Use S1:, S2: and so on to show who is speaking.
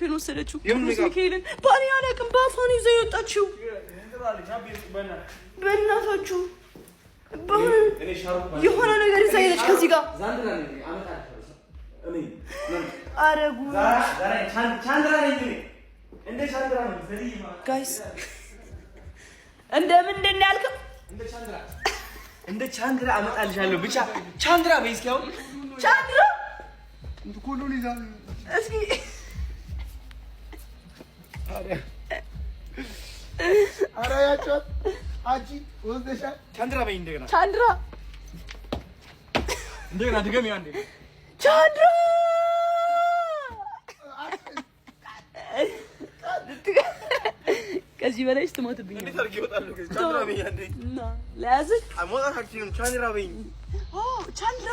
S1: ሜካፕን ወሰደችው። ሚካኤልን ባሪ አላውቅም በአፏን ይዘው የወጣችው በእናታችሁ የሆነ ነገር ይዛ ሄደች ከዚህ ጋር አረጉ ጋይስ እንደምንድን ነው ያልከው?
S2: እንደ ቻንድራ አመጣልሻለሁ ብቻ ቻንድራ በይ እስኪ አሁን
S1: ቻንድራ
S3: ኩሉን ይዛ
S1: እስኪ
S3: ኧረ ያጫት አንቺ ወስደሻል
S2: ቻንድራ በይ እንደገና
S1: ቻንድራ
S2: ድገሚ አንዴ
S1: ቻንድራ ከዚህ በላይ ስትሞትብኝ
S2: እንዴት አድርጌ እወጣለሁ ከዚህ ቻንድራ በይ አንዴ
S1: እና ለያዝህ
S2: መውጣት አልችልም ቻንድራ በይ
S1: ቻንድራ